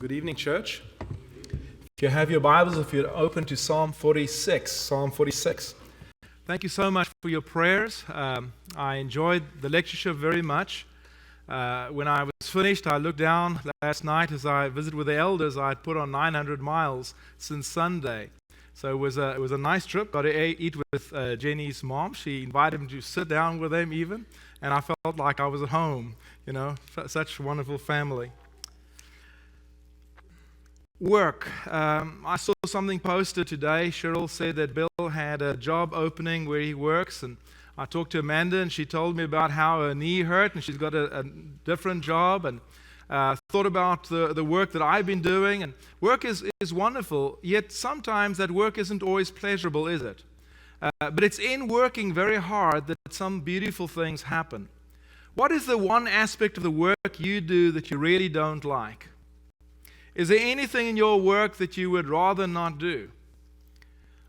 Good evening, church. If you have your Bibles, if you're open to Psalm 46. Thank you so much for your prayers. I enjoyed the lectureship very much. When I was finished, I looked down last night as I visited with the elders. I had put on 900 miles since Sunday. So it was a nice trip. Got to eat with Jenny's mom. She invited me to sit down with them even. And I felt like I was at home, such a wonderful family. Work. I saw something posted today. Cheryl said that Bill had a job opening where he works, and I talked to Amanda, and she told me about how her knee hurt, and she's got a different job, and thought about the work that I've been doing. And work is wonderful, yet sometimes that work isn't always pleasurable, is it? But it's in working very hard that some beautiful things happen. What is the one aspect of the work you do that you really don't like? Is there anything in your work that you would rather not do?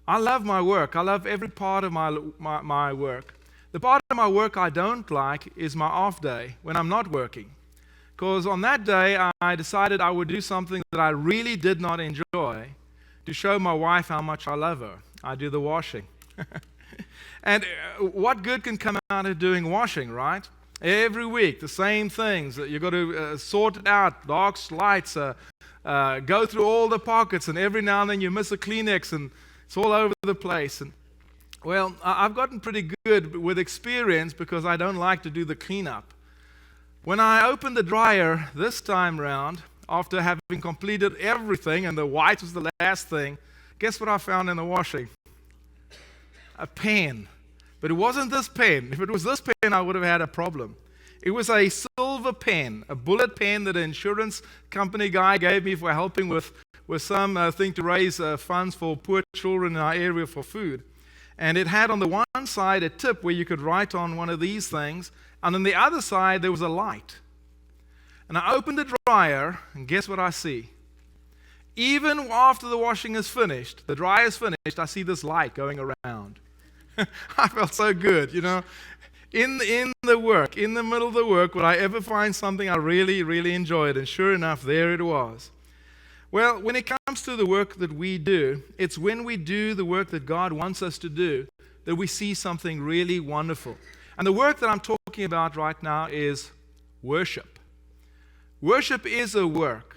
I love my work. I love every part of my work. The part of my work I don't like is my off day when I'm not working. Because on that day, I decided I would do something that I really did not enjoy to show my wife how much I love her. I do the washing. And what good can come out of doing washing, right? Every week, the same things. You've got to sort it out, locks, lights, go through all the pockets, and every now and then you miss a Kleenex, and it's all over the place. And well, I've gotten pretty good with experience because I don't like to do the cleanup. When I opened the dryer this time round, after having completed everything, and the white was the last thing, guess what I found in the washing? A pen. But it wasn't this pen. If it was this pen, I would have had a problem. It was a silver pen, a bullet pen that an insurance company guy gave me for helping with some thing to raise funds for poor children in our area for food. And it had on the one side a tip where you could write on one of these things, and on the other side there was a light. And I opened the dryer, and guess what I see? Even after the washing is finished, the dryer is finished, I see this light going around. I felt so good, In the work, in the middle of the work, would I ever find something I really, really enjoyed? And sure enough, there it was. Well, when it comes to the work that we do, it's when we do the work that God wants us to do that we see something really wonderful. And the work that I'm talking about right now is worship. Worship is a work.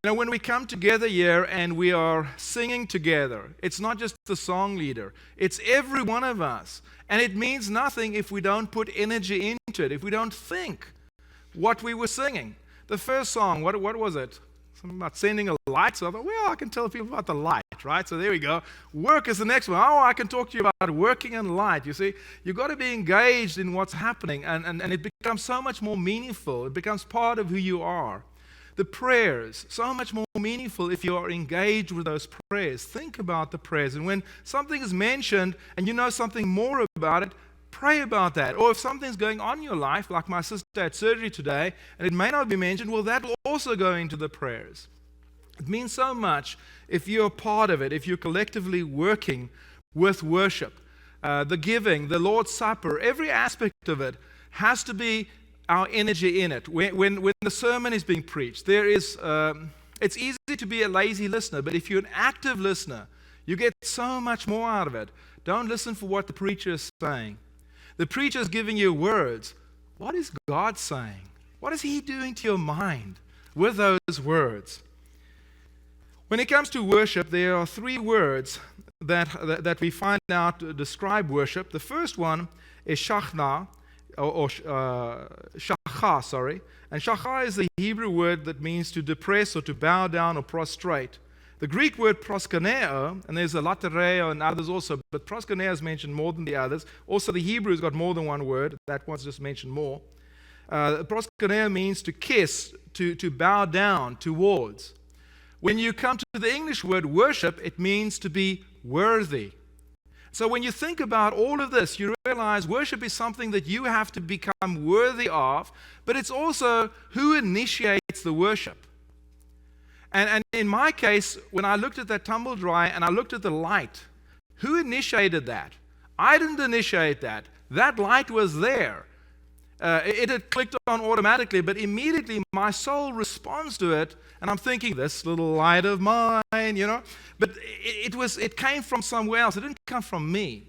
When we come together here and we are singing together, it's not just the song leader, it's every one of us. And it means nothing if we don't put energy into it, if we don't think what we were singing. The first song, what was it? Something about sending a light. So I thought, well, I can tell people about the light, right? So there we go. Work is the next one. Oh, I can talk to you about working in light. You see, you've got to be engaged in what's happening, and it becomes so much more meaningful. It becomes part of who you are. The prayers, so much more meaningful if you are engaged with those prayers. Think about the prayers. And when something is mentioned and you know something more about it, pray about that. Or if something's going on in your life, like my sister had surgery today, and it may not be mentioned, well, that will also go into the prayers. It means so much if you're part of it, if you're collectively working with worship. The giving, the Lord's Supper, every aspect of it has to be our energy in it. When the sermon is being preached, it's easy to be a lazy listener, but if you're an active listener, you get so much more out of it. Don't listen for what the preacher is saying. The preacher is giving you words. What is God saying? What is He doing to your mind with those words? When it comes to worship, there are three words that we find out to describe worship. The first one is shachna, or shachah, sorry. And shachah is the Hebrew word that means to depress or to bow down or prostrate. The Greek word proskuneo, and there's a latereo and others also, but proskuneo is mentioned more than the others. Also, the Hebrew's got more than one word. That one's just mentioned more. Proskuneo means to kiss, to bow down towards. When you come to the English word worship, it means to be worthy. So when you think about all of this, you realize worship is something that you have to become worthy of, but it's also who initiates the worship. And in my case, when I looked at that tumble dryer and I looked at the light, who initiated that? I didn't initiate that. That light was there. It had clicked on automatically, but immediately my soul responds to it, and I'm thinking, this little light of mine, But it came from somewhere else. It didn't come from me.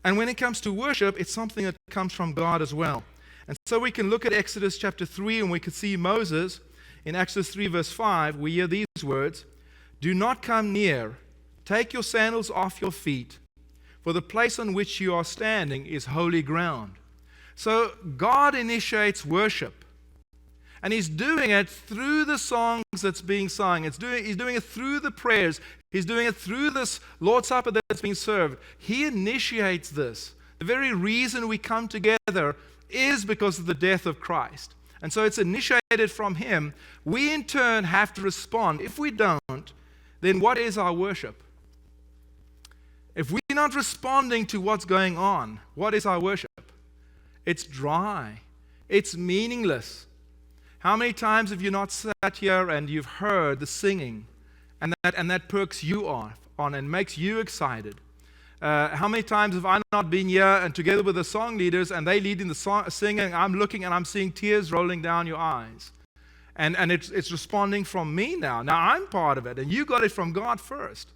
And when it comes to worship, it's something that comes from God as well. And so we can look at Exodus chapter 3, and we can see Moses in Exodus 3 verse 5. We hear these words, "Do not come near. Take your sandals off your feet, for the place on which you are standing is holy ground." So God initiates worship, and He's doing it through the songs that's being sung. He's doing it through the prayers. He's doing it through this Lord's Supper that's being served. He initiates this. The very reason we come together is because of the death of Christ. And so it's initiated from Him. We in turn have to respond. If we don't, then what is our worship? If we're not responding to what's going on, what is our worship? It's dry. It's meaningless. How many times have you not sat here and you've heard the singing, and that perks you on and makes you excited? How many times have I not been here and together with the song leaders, and they leading the singing, I'm looking and I'm seeing tears rolling down your eyes. And it's responding from me now. Now I'm part of it, and you got it from God first.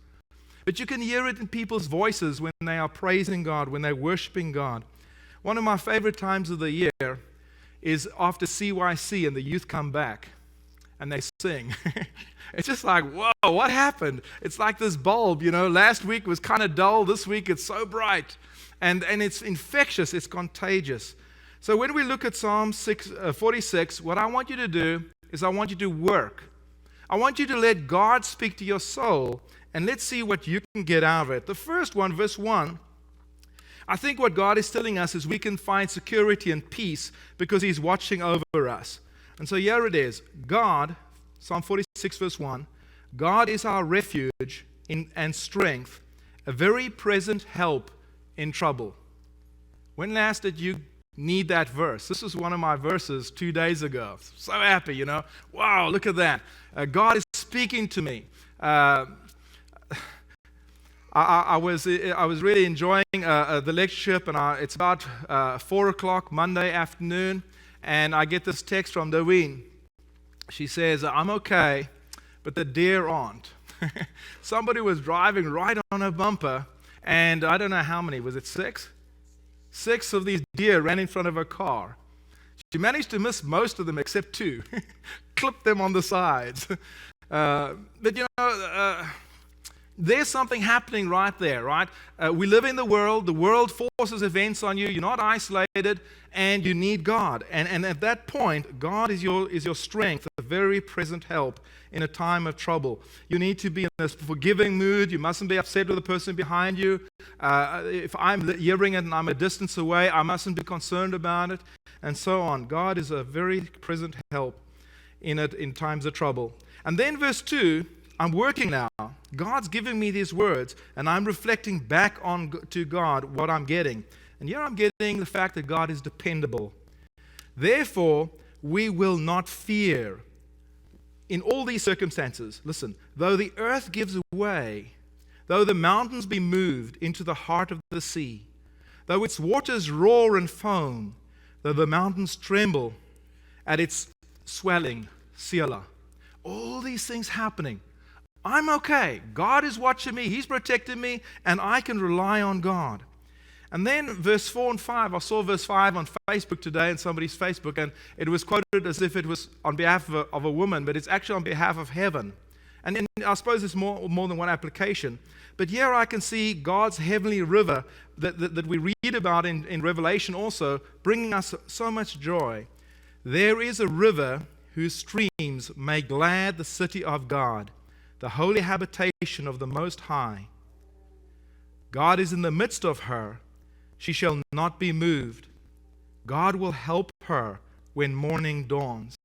But you can hear it in people's voices when they are praising God, when they're worshiping God. One of my favorite times of the year is after CYC and the youth come back and they sing. It's just like, whoa, what happened? It's like this bulb, last week was kind of dull, this week it's so bright. And it's infectious, it's contagious. So when we look at Psalm 46, what I want you to do is I want you to work. I want you to let God speak to your soul, and let's see what you can get out of it. The first one, verse 1, I think what God is telling us is we can find security and peace because He's watching over us. And so here it is. God, Psalm 46 verse 1, God is our refuge and strength, a very present help in trouble. When last did you need that verse? This is one of my verses 2 days ago. So happy, Wow, look at that. God is speaking to me. I was really enjoying the lectureship, and it's about 4 o'clock Monday afternoon, and I get this text from Guin. She says, "I'm okay, but the deer aren't." Somebody was driving right on a bumper, and I don't know how many, was it 6? 6 of these deer ran in front of her car. She managed to miss most of them except 2, clipped them on the sides. But there's something happening right there, right? We live in the world forces events on you, you're not isolated, and you need God. And at that point, God is your strength, a very present help in a time of trouble. You need to be in this forgiving mood. You mustn't be upset with the person behind you. If I'm hearing it and I'm a distance away, I mustn't be concerned about it, and so on. God is a very present help in times of trouble. And then verse 2, I'm working now. God's giving me these words, and I'm reflecting back to God what I'm getting. And here I'm getting the fact that God is dependable. Therefore, we will not fear. In all these circumstances, listen, though the earth gives way, though the mountains be moved into the heart of the sea, though its waters roar and foam, though the mountains tremble at its swelling, Selah. All these things happening. I'm okay. God is watching me. He's protecting me, and I can rely on God. And then verse 4 and 5, I saw verse 5 on Facebook today, on somebody's Facebook, and it was quoted as if it was on behalf of a woman, but it's actually on behalf of heaven. And I suppose it's more than one application. But here I can see God's heavenly river that we read about in Revelation also, bringing us so much joy. There is a river whose streams make glad the city of God, the holy habitation of the Most High. God is in the midst of her. She shall not be moved. God will help her when morning dawns.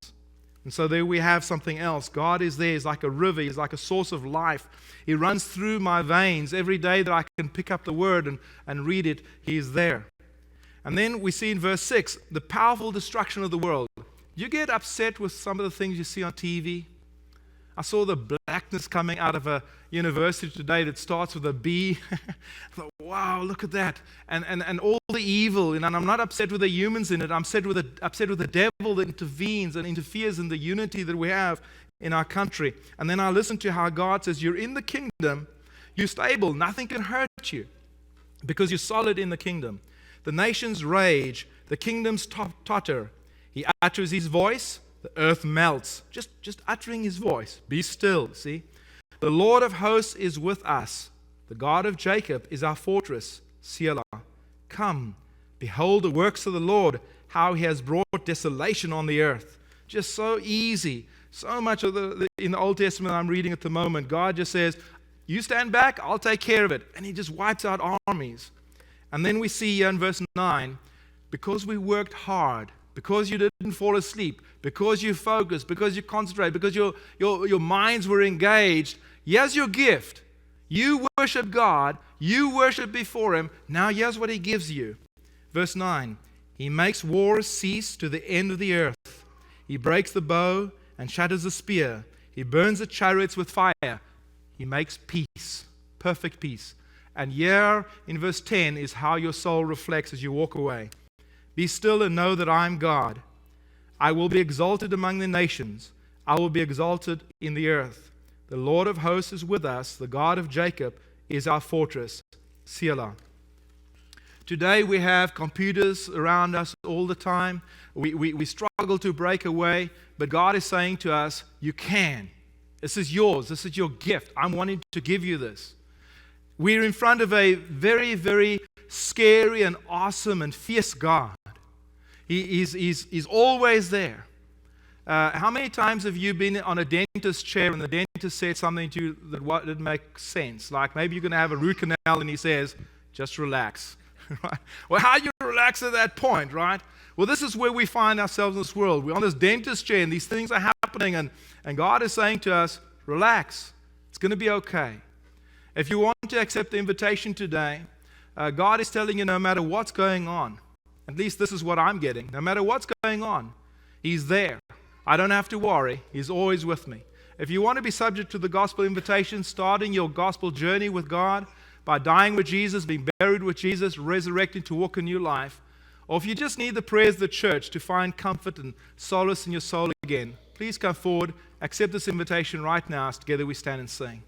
And so there we have something else. God is there. He's like a river. He's like a source of life. He runs through my veins every day that I can pick up the word and read it. He's there. And then we see in verse 6, the powerful destruction of the world. You get upset with some of the things you see on TV? I saw the blackness coming out of a university today that starts with a B. I thought, wow, look at that. And all the evil. And I'm not upset with the humans in it. I'm upset with the devil that intervenes and interferes in the unity that we have in our country. And then I listen to how God says, you're in the kingdom, you're stable, nothing can hurt you because you're solid in the kingdom. The nations rage, the kingdoms totter. He utters his voice, the earth melts. Just uttering his voice. Be still, see? The Lord of hosts is with us. The God of Jacob is our fortress, Selah. Come, behold the works of the Lord, how he has brought desolation on the earth. Just so easy. So much of in the Old Testament I'm reading at the moment, God just says, you stand back, I'll take care of it. And he just wipes out armies. And then we see here in verse 9, because we worked hard, because you didn't fall asleep, because you focused, because you concentrated, because your minds were engaged, here's your gift. You worship God, you worship before him, now here's what he gives you. Verse 9, he makes wars cease to the end of the earth. He breaks the bow and shatters the spear. He burns the chariots with fire. He makes peace, perfect peace. And here in verse 10 is how your soul reflects as you walk away. Be still and know that I am God. I will be exalted among the nations. I will be exalted in the earth. The Lord of hosts is with us. The God of Jacob is our fortress. Selah. Today we have computers around us all the time. We struggle to break away, but God is saying to us, you can. This is yours. This is your gift. I'm wanting to give you this. We're in front of a very, very scary and awesome and fierce God. He's always there. How many times have you been on a dentist's chair and the dentist said something to you that didn't make sense? Like maybe you're going to have a root canal and he says, just relax. Right? Well, how do you relax at that point, right? Well, this is where we find ourselves in this world. We're on this dentist chair and these things are happening and God is saying to us, relax. It's going to be okay. If you want to accept the invitation today, God is telling you no matter what's going on, at least this is what I'm getting, no matter what's going on, he's there. I don't have to worry. He's always with me. If you want to be subject to the gospel invitation, starting your gospel journey with God by dying with Jesus, being buried with Jesus, resurrecting to walk a new life, or if you just need the prayers of the church to find comfort and solace in your soul again, please come forward, accept this invitation right now as together we stand and sing.